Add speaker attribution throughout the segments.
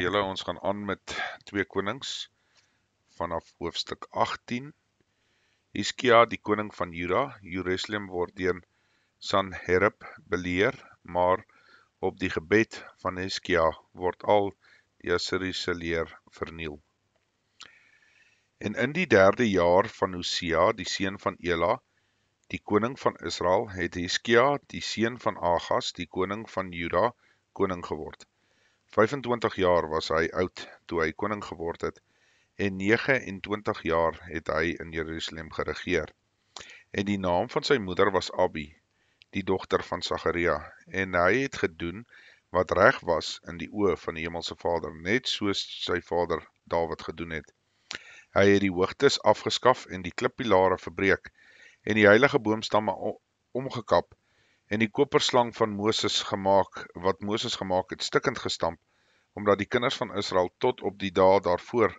Speaker 1: julle, ons gaan aan met 2 konings vanaf hoofstuk 18. Hiskia, die koning van Juda, Jerusalem word deur Sanherib beleer, maar op die gebed van Hiskia word al die Assiriese leer verniel. En in die 3de jaar van Hosea, die seun van Ela, die koning van Israel, het Hiskia, die seun van Agas, die koning van Juda, koning geword. 25 jaar was hy oud toe hy koning geword het, en 29 jaar het hy in Jerusalem geregeer. En die naam van sy moeder was Abi, die dogter van Sagaria, en hy het gedoen wat reg was in die oë van die Hemelse Vader, net soos sy vader Dawid gedoen het. Hy het die hoogtes afgeskaf en die klippilare verbreek, en die heilige boomstamme omgekap, en die koperslang van Moses gemaak, wat Moses gemaak het, stikkend gestamp, omdat die kinders van Israel tot op die dae daarvoor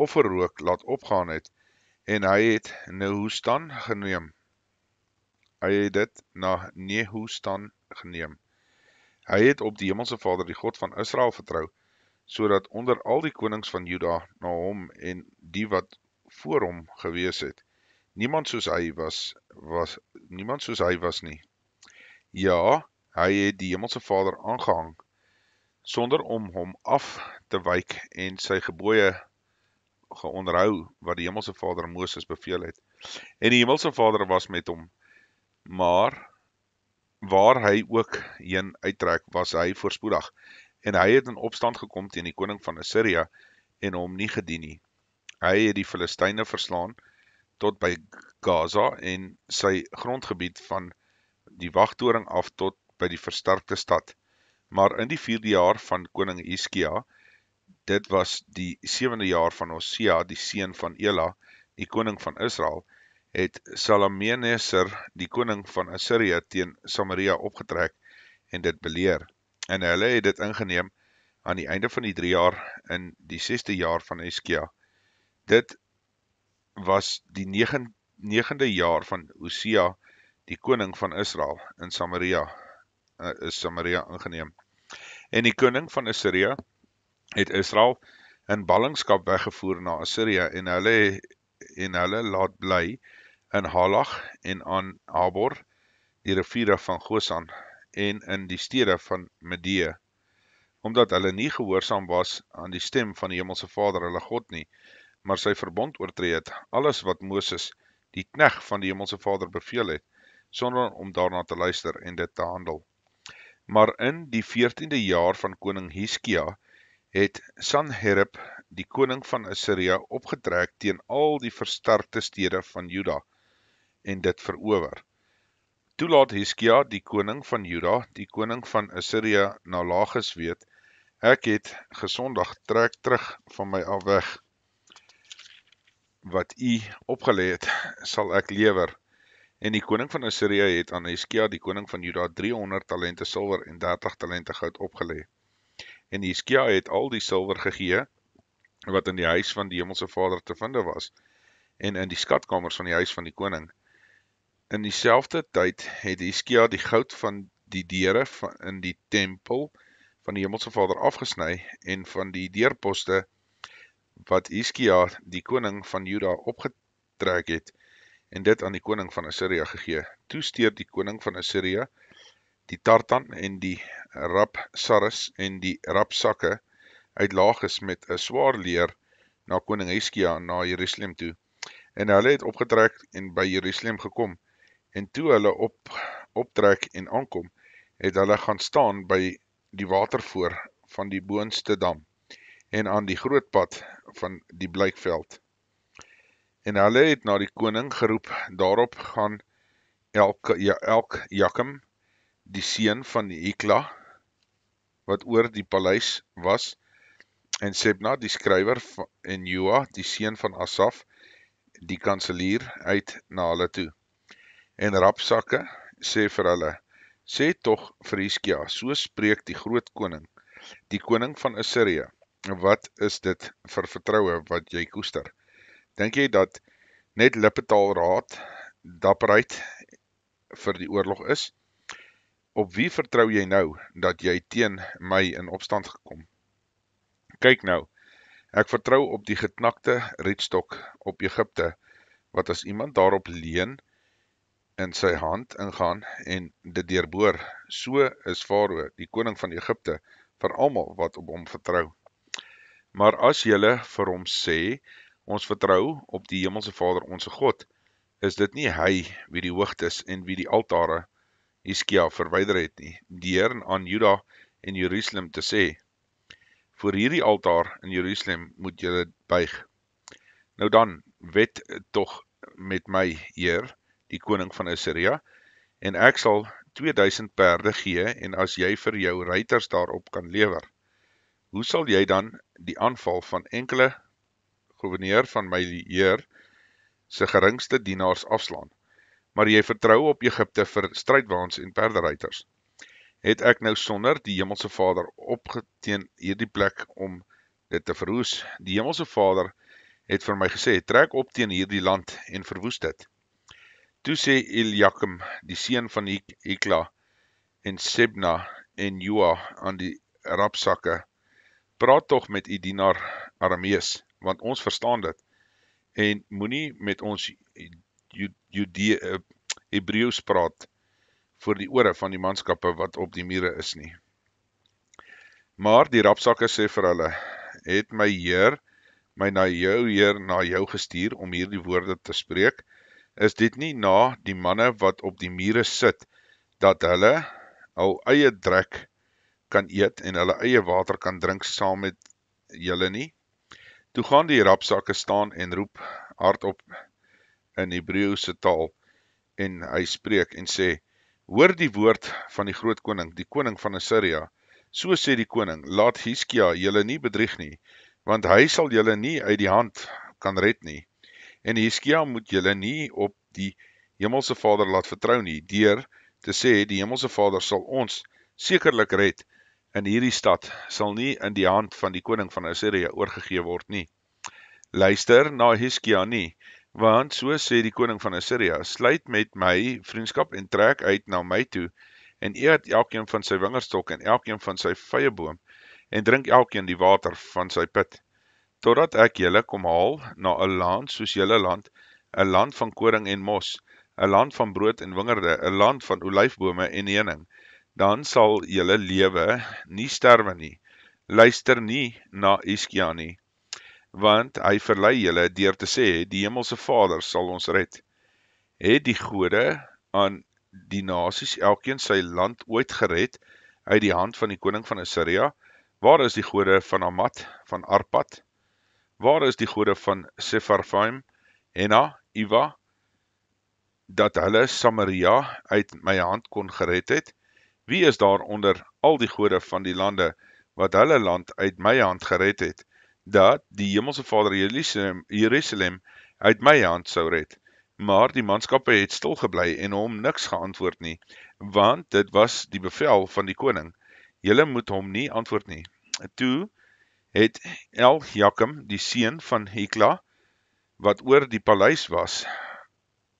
Speaker 1: offerrook laat opgaan het, en hy het Nehustan geneem. Hy het dit na Nehustan geneem. Hy het op die Hemelse Vader, die God van Israel, vertrou, sodat onder al die konings van Juda na hom en die wat voor hom gewees het, niemand soos hy was nie. Ja, hy het die Hemelse Vader aangehang, sonder om hom af te wyk en sy gebooie geonderhou, wat die Hemelse Vader Moses beveel het. En die Hemelse Vader was met hom, maar waar hy ook heen uittrek, was hy voorspoedig, en hy het in opstand gekom teen die koning van Assyria, en hom nie gedien nie. Hy het die Filistyne verslaan, tot by Gaza, en sy grondgebied van die wagtoring af tot by die versterkte stad. Maar in die 4de jaar van koning Hiskia, dit was die 7de jaar van Hosea, die seun van Ela, die koning van Israel, het Salmaneser, die koning van Assyrië, teen Samaria opgetrek en dit beleer. En hulle het dit ingeneem aan die einde van die 3 jaar in die 6de jaar van Hiskia. Dit was die 9de jaar van Hosea, die koning van Israel, in Samaria ingeneem. En die koning van Assyrië het Israel in ballingskap weggevoer na Assyrië, en hulle laat bly in Halach en aan Habor, die riviere van Gosan, en in die stede van Medee, omdat hulle nie gehoorsaam was aan die stem van die Hemelse Vader, hulle God nie, maar sy verbond oortree het, alles wat Moses, die knegt van die Hemelse Vader, beveel het, sonder om daarna te luister en dit te handel. Maar in die 14de jaar van koning Hiskia, het Sanherib, die koning van Assyrië, opgetrek teen al die versterkte stede van Juda, en dit verower. Toe laat Hiskia, die koning van Juda, die koning van Assyrië, na Lages weet, ek het gesondig, trek terug van my af weg. Wat u opgelê het, sal ek lewer. En die koning van Assyrië het aan Hiskia, die koning van Juda, 300 talente silwer en 30 talente goud opgelê. En Hiskia het al die silwer gegee, wat in die huis van die Hemelse Vader te vinde was, en in die skatkamers van die huis van die koning. In dieselfde tyd het Hiskia die goud van die deure in die tempel van die Hemelse Vader afgesny, en van die deurposte wat Hiskia, die koning van Juda, opgetrek het, en dit aan die koning van Assyrië gegee. Toe stuur die koning van Assyrië die Tartan en die Rabsaris en die Rabsakke uit Lages met 'n swaar leer na koning Hiskia na Jerusalem toe. En hulle het opgetrek en by Jerusalem gekom, en toe hulle optrek en aankom, het hulle gaan staan by die watervoor van die boonste dam, en aan die groot pad van die Blykveld. En hulle het na die koning geroep, daarop gaan Jakim, die seun van Hikla, wat oor die paleis was, en Sebna, die skrywer, en Joa, die seun van Asaf, die kanselier, uit na hulle toe. En Rabsakke sê vir hulle, sê tog vir Hiskia, so spreek die groot koning, die koning van Assyrië, wat is dit vir vertroue wat jy koester? Dink jy dat net lippetaal raad, dapperheid vir die oorlog is? Op wie vertrou jy nou, dat jy teen my in opstand gekom? Kyk nou, ek vertrou op die geknakte rietstok op Egipte, wat as iemand daarop leun in sy hand ingaan en dit deurboor, so is Farao, die koning van Egipte, vir almal wat op hom vertrou. Maar as julle vir hom sê, ons vertrou op die Hemelse Vader onse God, is dit nie hy wie die hoogtes en wie die altare Hiskia verwyder het nie, deur aan Juda en Jerusalem te sê, voor hierdie altaar in Jerusalem moet julle buig. Nou dan, wed tog met my, Heer, die koning van Assyria, en ek sal 2000 perde gee, en as jy vir jou ruiters daarop kan lewer, hoe sal jy dan die aanval van enkele gouverneur van my Heer se geringste dienaars afslaan? Maar jy vertrou op Egipte vir strydwaans en perderuiters. Het ek nou sonder die Hemelse Vader opgeteen hierdie plek om dit te verwoes? Die Hemelse Vader het vir my gesê, trek op teen hierdie land en verwoes dit. Toe sê Eliakim, die seun van Hikla, en Sebna en Joa aan die rapsakke, praat tog met die dienaar Aramees, want ons verstaan dit, en moenie met ons Hebreeus praat voor die ore van die manskappe wat op die mure is nie. Maar die rapsakke sê vir hulle, het my Heer my na jou gestuur om hierdie woorde te spreek, is dit nie na die manne wat op die mure sit, dat hulle al eie drek kan eet en hulle eie water kan drink saam met julle nie? Toe gaan die rapsakke staan en roep hardop in Hebreëse taal, en hy spreek en sê, hoor die woord van die groot koning, die koning van Assyria. So sê die koning, laat Hiskia julle nie bedrieg nie, want hy sal julle nie uit die hand kan red nie. En Hiskia moet julle nie op die Hemelse Vader laat vertrou nie, deur te sê, die Hemelse Vader sal ons sekerlik red, en hierdie stad sal nie in die hand van die koning van Assyria oorgegee word nie. Luister na Hiskia nie, want so sê die koning van Assyria, sluit met my vriendskap en trek uit na my toe, en eet elkeen van sy wingerdstok en elkeen van sy vyeboom, en drink elkeen die water van sy put, totdat ek julle kom haal na 'n land soos julle land, 'n land van koring en mos, 'n land van brood en wingerde, 'n land van olyfbome en heuning, dan sal julle lewe, nie sterwe nie. Luister nie na Hiskia nie, want hy verlei julle deur te sê, die Hemelse Vader sal ons red. Het die gode aan die nasies elkeen sy land ooit gered uit die hand van die koning van Assyria? Waar is die gode van Hamat, van Arpad? Waar is die gode van Sepharvaim, Hena, Iva, dat hulle Samaria uit my hand kon gered het? Wie is daar onder al die gode van die lande, wat hulle land uit my hand gered het, dat die Hemelse Vader Jerusalem uit my hand sou red? Maar die manskappe het stil gebly en hom niks geantwoord nie, want dit was die bevel van die koning. Julle moet hom nie antwoord nie. Toe het Eliakim, die seun van Hikla, wat oor die paleis was,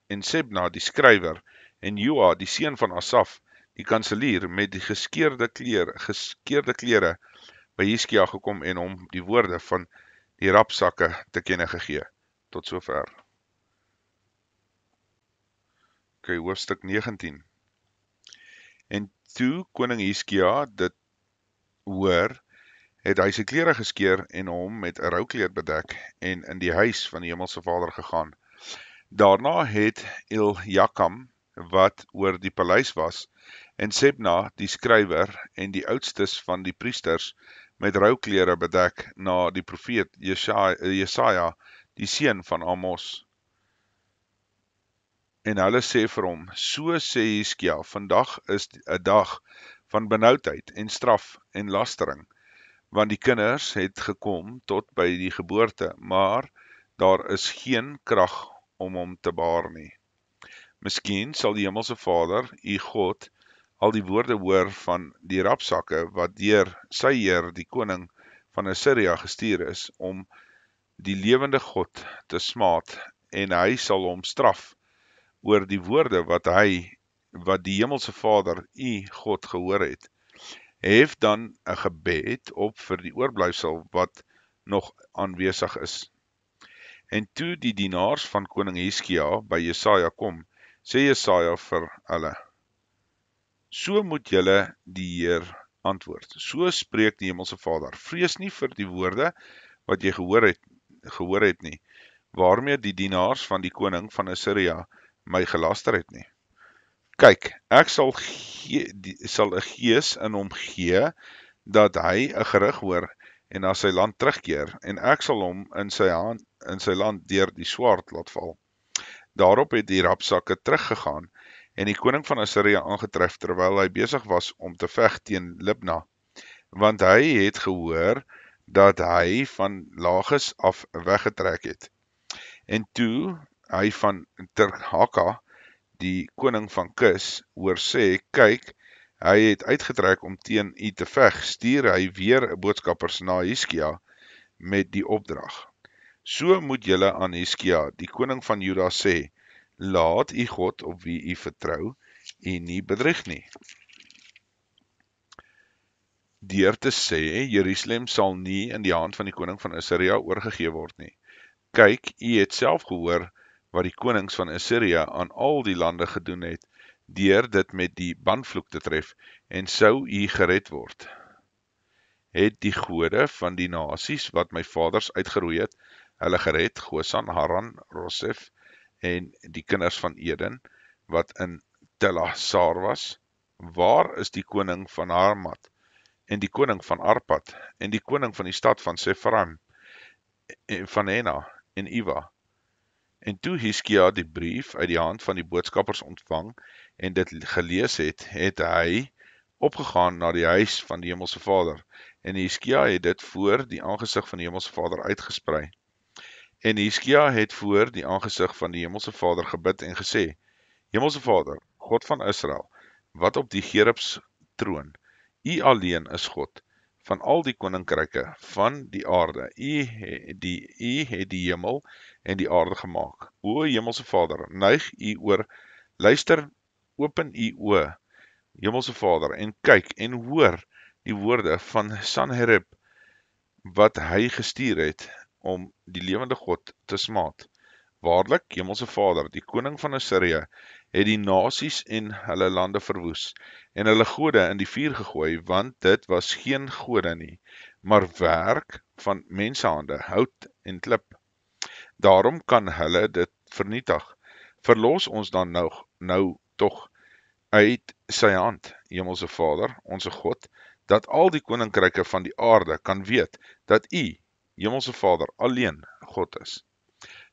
Speaker 1: en Sebna, die skrywer, en Joa, die seun van Asaf, die kanselier, met die geskeerde klere by Hiskia gekom en hom die woorde van die rapsakke te kenne gegee. Tot sover. Hoofstuk 19. En toe koning Hiskia dit hoor, het hy sy klere geskeur en hom met 'n roukleed bedek en in die huis van die Hemelse Vader gegaan. Daarna het Eliakim, wat oor die paleis was, en Sebna, die skrywer, en die oudstes van die priesters, met rouklere bedek na die profeet Jesaja, die seun van Amos. En hulle sê vir hom, so sê Hiskia, vandag is 'n dag van benoudheid en straf en lastering, want die kinders het gekom tot by die geboorte, maar daar is geen krag om hom te baar nie. Miskien sal die Hemelse Vader, u God, al die woorde hoor van die rapsakke, wat deur sy Heer, die koning van Assyria gestuur is, om die lewende God te smaad, en hy sal hom straf oor die woorde wat die Hemelse Vader, u God, gehoor het. hef dan 'n gebed op vir die oorblyfsel wat nog aanwesig is. En toe die dienaars van koning Hiskia by Jesaja kom, sê Jesaja vir hulle: So moet julle die Heer antwoord. So spreek die Hemelse Vader: Vrees nie vir die woorde wat jy gehoor het nie, waarmee die dienaars van die koning van Assyria my gelaster het nie. Kyk, ek sal 'n gees in hom gee, dat hy 'n gerig hoor en na sy land terugkeer, en ek sal hom in sy land deur die swaard laat val. Daarop het die rapsakke teruggegaan en die koning van Assyria aangetref terwyl hy besig was om te veg teen Libna, want hy het gehoor dat hy van Lages af weggetrek het. En toe hy van Tirhaka, die koning van Kus, hoor sê, kyk, hy het uitgetrek om teen u te veg, stuur hy weer 'n boodskappers na Hiskia met die opdrag: So moet julle aan Hiskia, die koning van Juda, sê: Laat u God op wie u vertrou, u nie bedrieg nie. Deur te sê, Jerusalem sal nie in die hand van die koning van Assyria oorgegee word nie. Kyk, u het self gehoor wat die konings van Assyria aan al die lande gedoen het, deur dit met die banvloek te tref, en sou u gered word. Het die gode van die nasies wat my vaders uitgeroei het, hulle gered, Gosan, Haran, Rosef en die kinders van Eden, wat in Telassar was? Waar is die koning van Harmat, en die koning van Arpad, en die koning van die stad van Sepharvaim, en van Hena en Iwa? En toe Hiskia die brief uit die hand van die boodskappers ontvang en dit gelees het, het hy opgegaan na die huis van die Hemelse Vader, en Hiskia het dit voor die aangesig van die Hemelse Vader uitgesprei. En Hiskia het voor die aangesig van die Hemelse Vader gebid en gesê: Hemelse Vader, God van Israel, wat op die Gerubs troon, U alleen is God van al die koninkryke van die aarde. U het die hemel en die aarde gemaak. O Hemelse Vader, neig U oor, luister, open U oë, Hemelse Vader, en kyk en hoor die woorde van Sanherib, wat hy gestuur het om die lewende God te smaad. Waarlik, Hemelse Vader, die koning van Assyria het die nasies en hulle lande verwoes, en hulle gode in die vuur gegooi, want dit was geen gode nie, maar werk van mensehande, hout en klip. Daarom kan hulle dit vernietig. Verlos ons dan nou tog uit sy hand, Hemelse Vader, onze God, dat al die koninkryke van die aarde kan weet, dat U, Hemelse Vader, alleen God is.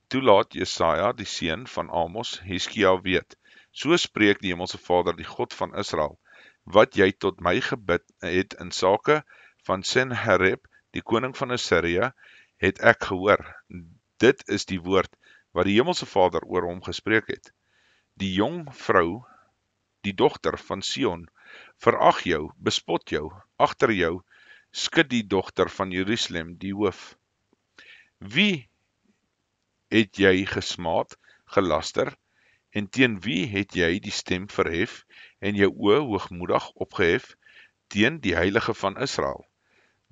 Speaker 1: Toe laat Jesaja, die seun van Amos, Hiskia weet: So spreek die Hemelse Vader, die God van Israel, wat jy tot my gebid het in sake van Sanherib, die koning van Assyria, het ek gehoor. Dit is die woord wat die Hemelse Vader oor hom gespreek het. Die jong vrou, die dogter van Sion, verag jou, bespot jou, agter jou skud die dogter van Jerusalem die hoof. Wie het jy gesmaad, gelaster, en teen wie het jy die stem verhef, en jou oë hoogmoedig opgehef, teen die Heilige van Israel?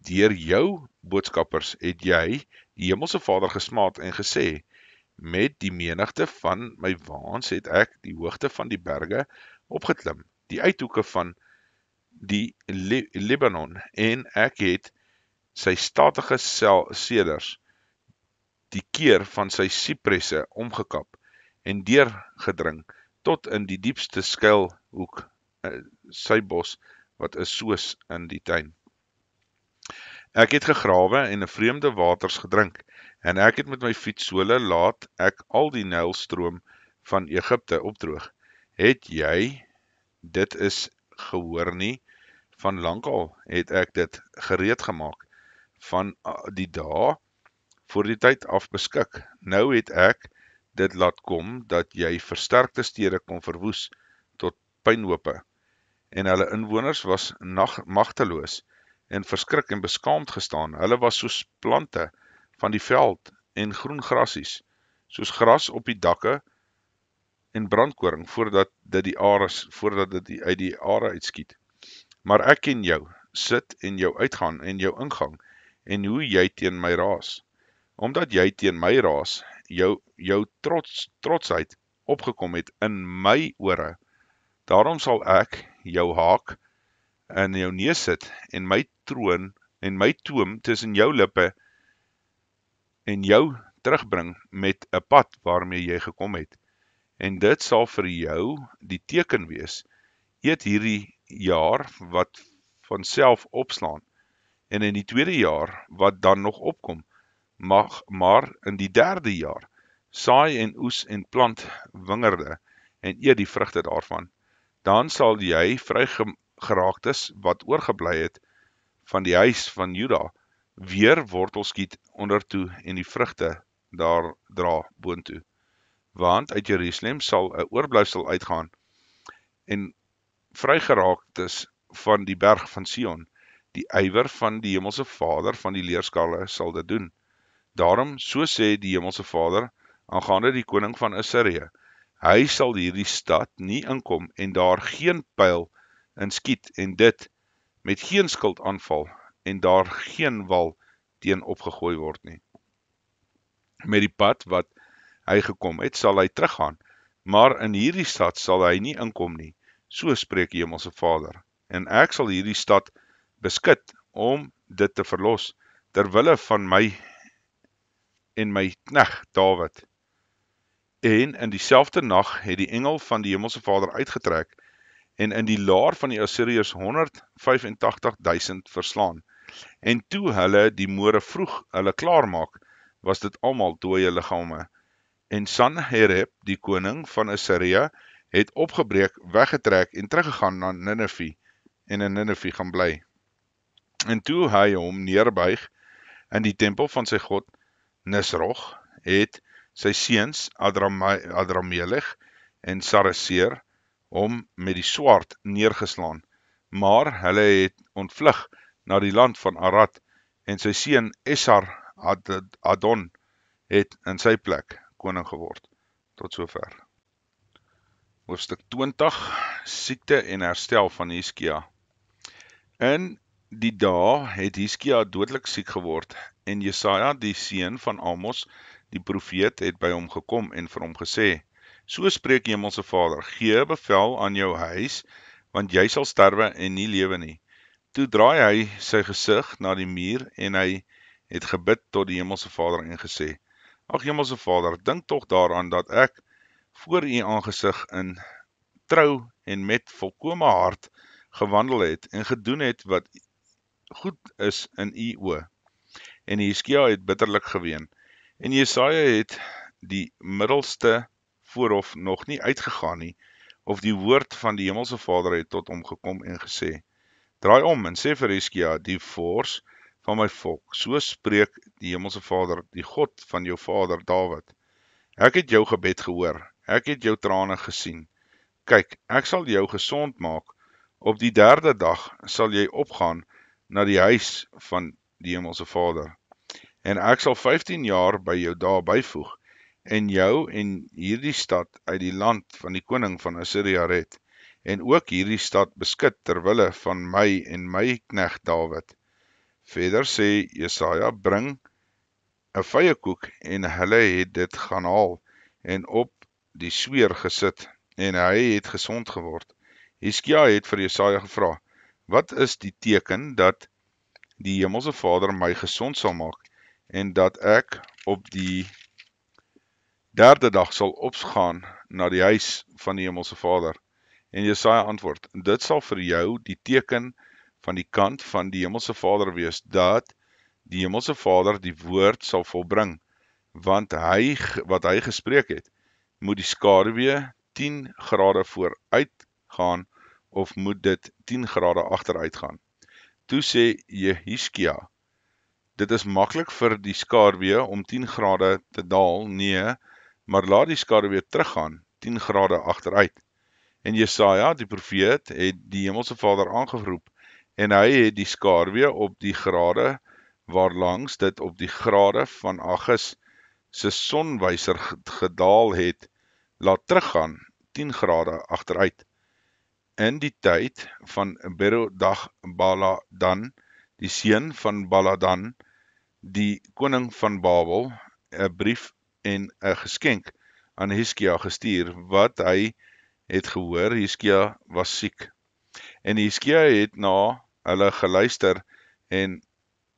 Speaker 1: Deur jou boodskappers het jy die Hemelse Vader gesmaad en gesê: Met die menigte van my waans het ek die hoogte van die berge opgeklim, die uithoeke van die Libanon, en ek het sy statige seders, die keer van sy sipresse omgekap en deurgedring tot in die diepste skuilhoek, sy bos wat is soos in die tuin. Ek het gegrawe en 'n vreemde waters gedrink, en ek het met my voetsole laat ek al die Nylstroom van Egipte opdroog. Het jy dit is gehoor nie? Van lankal het ek dit gereed gemaak, van die dae voor die tyd af beskik. Nou het ek dit laat kom, dat jy versterkte stede kon verwoes tot puinhope, en hulle inwoners was magteloos, en verskrik en beskaamd gestaan. Hulle was soos plante van die veld en groen grasies, soos gras op die dakke en brandkoring, voordat dit uit die are uitskiet. Maar ek ken jou, sit en jou uitgaan en jou ingang, en hoe jy teen my raas. Omdat jy teen my raas, jou trotsheid opgekom het in my ore, daarom sal ek jou haak in jou neus sit en my toom tussen jou lippe en jou terugbring met 'n pad waarmee jy gekom het. En dit sal vir jou die teken wees. Eet hierdie jaar wat van self opslaan, en in die tweede jaar wat dan nog opkom, maar in die derde jaar, saai en oes en plant wingerde, en eet die vrugte daarvan. Dan sal jy vrygeraaktes wat oorgebly het van die huis van Juda, weer wortel skiet ondertoe en die vrugte daar dra boontoe. Want uit Jerusalem sal 'n oorblyfsel uitgaan, en vrygeraaktes van die berg van Sion, die ywer van die Hemelse Vader van die leerskale sal dit doen. Daarom, so sê die Hemelse Vader, aangaande die koning van Assirië, hy sal hierdie stad nie inkom en daar geen pyl in skiet en dit met geen skild aanval en daar geen wal teen opgegooi word nie. Met die pad wat hy gekom het, sal hy teruggaan, maar in hierdie stad sal hy nie inkom nie, so spreek die Hemelse Vader. En ek sal hierdie stad beskik om dit te verlos, terwille van my en my knegt Dawid. En in dieselfde nag het die engel van die Hemelse Vader uitgetrek, en in die laar van die Assiriërs 185.000 verslaan. En toe hulle die môre vroeg hulle klaarmaak, was dit almal dooie liggame. En Sanherib, die koning van Assirië, het opgebreek, weggetrek en teruggegaan na Ninive, en in Ninive gaan bly. En toe hy hom neerbuig in die tempel van sy god Nisrog, het sy seuns Adramelech en Sareser hom met die swaard neergeslaan, maar hulle het ontvlug na die land van Arad, en sy seun Esar-Hadon het in sy plek koning geword. Tot sover. Hoofstuk 20, siekte en herstel van Hiskia. In die dae het Hiskia dodelik siek geword, en Jesaja, die seun van Amos, die profeet, het by hom gekom en vir hom gesê, so spreek die Hemelse Vader, gee bevel aan jou huis, want jy sal sterwe en nie lewe nie. Toe draai hy sy gesig na die muur, en hy het gebid tot die Hemelse Vader en gesê, ag Hemelse Vader, dink tog daaraan dat ek voor u aangesig in trou en met volkome hart gewandel het en gedoen het wat goed is in u oë. En Hiskia het bitterlik geween. En Jesaja het die middelste voorhof nog nie uitgegaan nie, of die woord van die Hemelse Vader het tot hom gekom en gesê, draai om en sê vir Hiskia, die vors van my volk, so spreek die Hemelse Vader, die God van jou vader Dawid. Ek het jou gebed gehoor, ek het jou trane gesien. Kyk, ek sal jou gesond maak, op die derde dag sal jy opgaan na die huis van die Hemelse Vader. En ek sal 15 jaar by jou daar byvoeg, en jou en hierdie stad uit die land van die koning van Assirië red, en ook hierdie stad beskik terwille van my en my knegt Dawid. Verder sê Jesaja, bring 'n vyekoek, en hulle het dit gaan haal, en op die sweer gesit, en hy het gesond geword. Hiskia het vir Jesaja gevra, wat is die teken dat die Hemelse Vader my gesond sal maak, en dat ek op die derde dag sal opgaan na die huis van die Hemelse Vader? En Jesaja antwoord, dit sal vir jou die teken van die kant van die Hemelse Vader wees, dat die Hemelse Vader die woord sal volbring, want wat hy gespreek het, moet die skaduwee 10 grade vooruit gaan, of moet dit 10 grade agteruit gaan. Toe sê Hiskia, dit is maklik vir die skaduwee om 10 grade te daal, nee, maar laat die skaduwee teruggaan, 10 grade agteruit. En Jesaja, die profeet, het die Hemelse Vader aangeroep, en hy het die skaduwee op die grade, waarlangs dit op die grade van Agus se sonwyser gedaal het, laat teruggaan, 10 grade agteruit. in die tyd van Berodach-Baladan, die seun van Baladan, die koning van Babel, 'n brief en 'n geskenk aan Hiskia gestuur, wat hy het gehoor, Hiskia was siek. En Hiskia het na hulle geluister en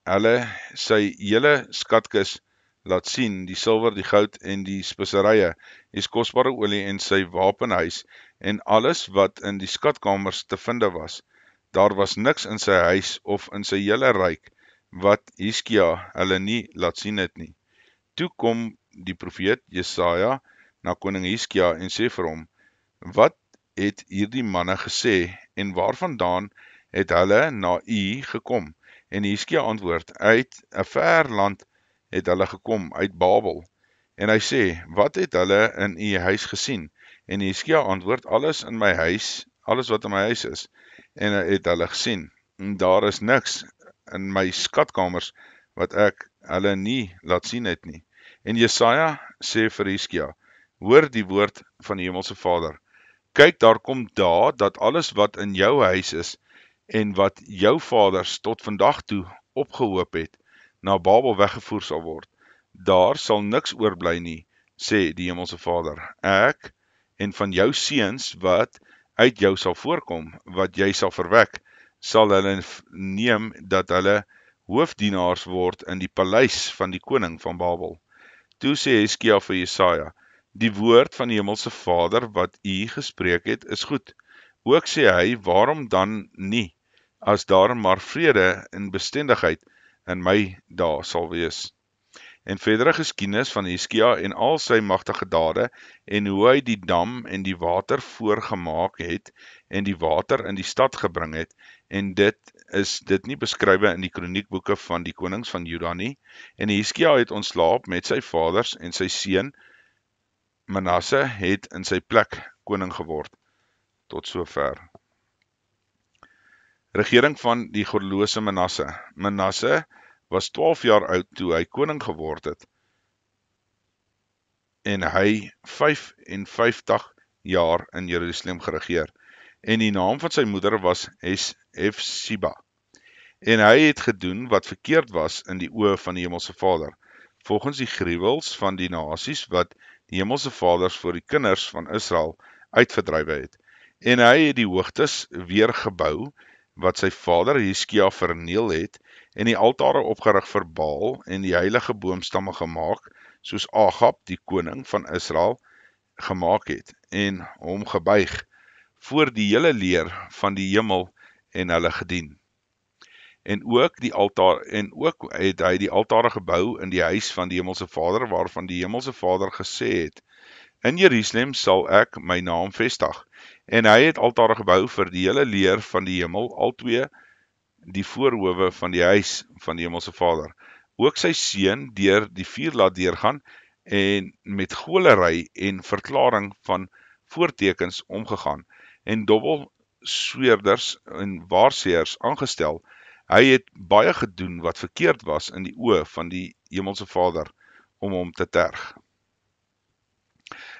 Speaker 1: hulle sy hele skatkis laat sien, die silwer, die goud en die speserye, die kosbare olie en sy wapenhuis en alles wat in die skatkamers te vinde was. Daar was niks in sy huis of in sy hele ryk wat Hiskia hulle nie laat sien het nie. Toe kom die profeet Jesaja na koning Hiskia en sê vir hom: "Wat het hierdie manne gesê en waarvandaan het hulle na u gekom?" En Hiskia antwoord: "Uit 'n ver land het hulle gekom, uit Babel." En hy sê: "Wat het hulle in u huis gesien?" En Hiskia antwoord: "Alles in my huis, alles wat in my huis is." En hy het hulle gesien: "Daar is niks in my skatkamers wat ek hulle nie laat sien het nie." En Jesaja sê vir Hiskia: "Hoor die woord van die Hemelse Vader. Kyk, daar kom dae dat alles wat in jou huis is en wat jou vaders tot vandag toe opgehoop het, na Babel weggevoer sal word. Daar sal niks oorbly nie, sê die Hemelse Vader. Ek en van jou seuns wat uit jou sal voorkom, wat jy sal verwek, sal hulle neem dat hulle hoofdienaars word in die paleis van die koning van Babel." Toe sê Hiskia vir Jesaja: "Die woord van die Hemelse Vader wat u gespreek het, is goed." Ook sê hy: "Waarom dan nie, as daar maar vrede en bestendigheid in my dae sal wees?" En verdere geskiedenis van Hiskia en al sy magtige dade en hoe hy die dam en die water voorgemaak het en die water in die stad gebring het, en dit nie beskrywe in die kroniekboeke van die konings van Juda nie. En Hiskia het ontslaap met sy vaders en sy seun Manasse het in sy plek koning geword. Tot sover. Regering van die goddelose Manasse. Manasse was 12 jaar oud toe hy koning geword het en hy 55 jaar in Jerusalem geregeer. En die naam van sy moeder was Hefsiba. En hy het gedoen wat verkeerd was in die oë van die Hemelse Vader, volgens die gruwels van die nasies wat die Hemelse Vaders voor die kinders van Israel uitverdrywe het. En hy het die hoogtes weer gebou, wat sy vader Hiskia verniel het, en die altare opgerig vir Baal, en die heilige boomstamme gemaak, soos Agab, die koning van Israel, gemaak het, en hom gebuig voor die hele leer van die hemel en hulle gedien. En ook het hy die altare gebou in die huis van die Hemelse Vader, waarvan die Hemelse Vader gesê het: "In Jerusalem sal ek my naam vestig." En hy het altare gebou vir die hele leer van die hemel, altwee die voorhowe van die huis van die Hemelse Vader. Ook sy seun deur die vuur laat deurgaan en met golery en verklaring van voortekens omgegaan en dobbel sweerders en waarseers aangestel. Hy het baie gedoen wat verkeerd was in die oë van die Hemelse Vader om hom te terg.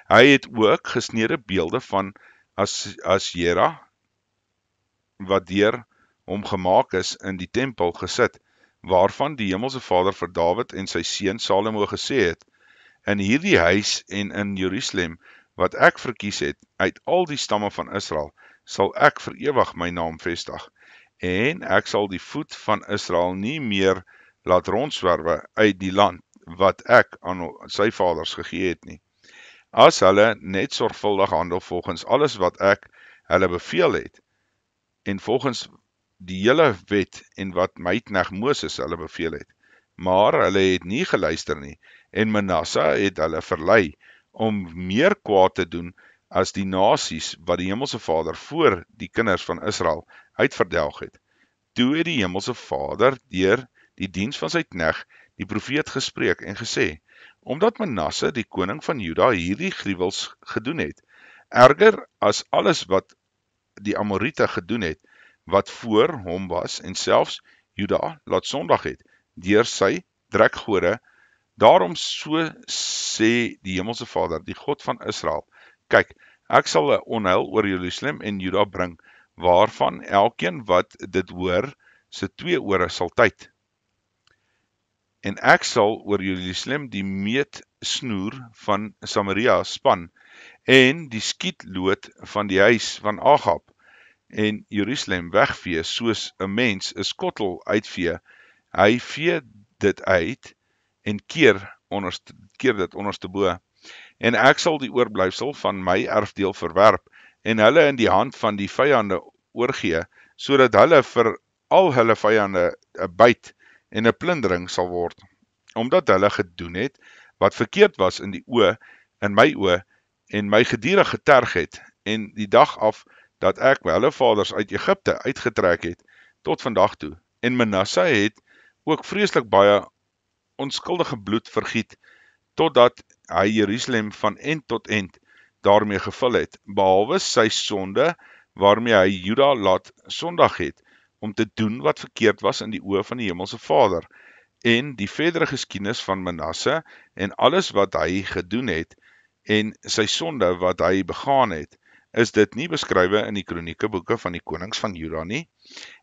Speaker 1: Hy het ook gesnede beelde van Asjera wat deur hom gemaak is in die tempel gesit, waarvan die Hemelse Vader vir Dawid en sy seun Salomo gesê het: "In hierdie huis en in Jerusalem wat ek verkies het uit al die stamme van Israel, sal ek vir ewig my naam vestig. En ek sal die voet van Israel nie meer laat rondswerwe uit die land wat ek aan sy vaders gegee het nie. As hulle net sorgvuldig handel volgens alles wat ek hulle beveel het, en volgens die hele wet en wat my knegt Moses hulle beveel het. Maar hulle het nie geluister nie, en Manasse het hulle verlei om meer kwaad te doen as die nasies wat die Hemelse Vader voor die kinders van Israel uitverdelg het. Toe het die Hemelse Vader deur die diens van sy knegt, die profeet, gespreek en gesê: "Omdat Manasse, die koning van Juda, hierdie gruwels gedoen het, erger as alles wat die Amorite gedoen het, wat voor hom was, en selfs Juda laat sondig het, deur sy drekgode, daarom so sê die Hemelse Vader, die God van Israel: Kyk, Ek sal 'n onheil oor Jerusalem en Juda bring, waarvan elkeen wat dit hoor, se 2 ore sal tyd. En ek sal oor Jerusalem die meetsnoer van Samaria span, en die skietlood van die huis van Agab, en Jerusalem wegvee soos 'n mens 'n skottel uitvee. Hy vee dit uit en keer dit onderste bo. En ek sal die oorblyfsel van my erfdeel verwerp en hulle in die hand van die vyande oorgee, sodat hulle vir al hulle vyande 'n byt en 'n plundering sal word, omdat hulle gedoen het wat verkeerd was in my oë en my gedurig geterg het, en die dag af dat ek hulle vaders uit Egipte uitgetrek het tot vandag toe. En Manasse het ook vreeslik baie onskuldige bloed vergiet, totdat hy Jerusalem van end tot end daarmee gevul het, behalwe sy sonde waarmee hy Juda laat sondig het, om te doen wat verkeerd was in die oë van die Hemelse Vader. En die verdere geskiedenis van Manasse en alles wat hy gedoen het, en sy sonde wat hy begaan het, is dit nie beskrywe in die kroniekeboeke van die konings van Juda nie.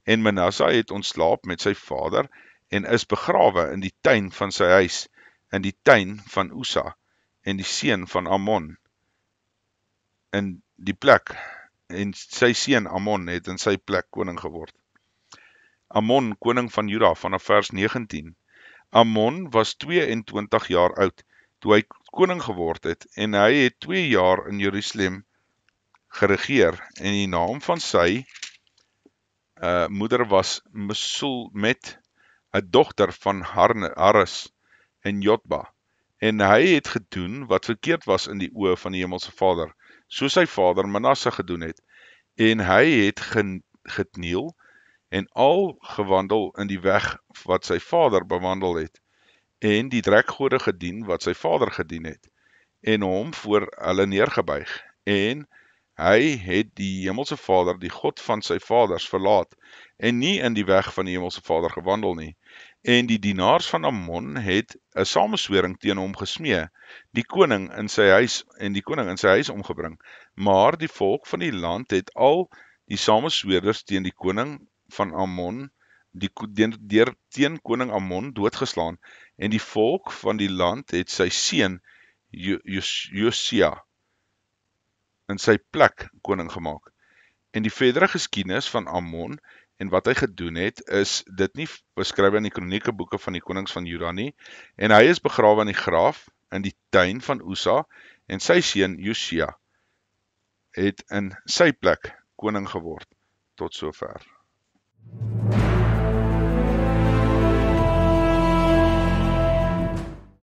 Speaker 1: En Manasse het ontslaap met sy vader en is begrawe in die tuin van sy huis, in die tuin van Usa, en die seun van Amon, in die plek, en sy seun Amon het in sy plek koning geword. Amon, koning van Juda, vanaf vers 19. Amon was 22 jaar oud, toe hy koning geword het, en hy het 2 jaar in Jerusalem geregeer, en die naam van sy moeder was Mesulmet, 'n dogter van Haris en Jotba, en hy het gedoen wat verkeerd was in die oë van die Hemelse Vader, soos sy vader Manasse gedoen het, en hy het gekniel en al gewandel in die weg wat sy vader bewandel het, en die drekgode gedien wat sy vader gedien het, en hom voor hulle neergebuig, en hy het die Hemelse Vader, die God van sy vaders, verlaat, en nie in die weg van die Hemelse Vader gewandel nie. En die dienaars van Amon het 'n sameswering teen hom gesmee, die koning in sy huis omgebring, maar die volk van die land het al die samesweerders teen die koning van Amon, teen koning Amon doodgeslaan, en die volk van die land het sy seun Josia in sy plek koning gemaak. En die verdere geskiedenis van Amon en wat hy gedoen het, is dit nie beskryf in die kroniekeboeke van die konings van Juda nie, en hy is begrawe in die graf in die tuin van Usa, en sy seun Josia het in sy plek koning geword. Tot sover.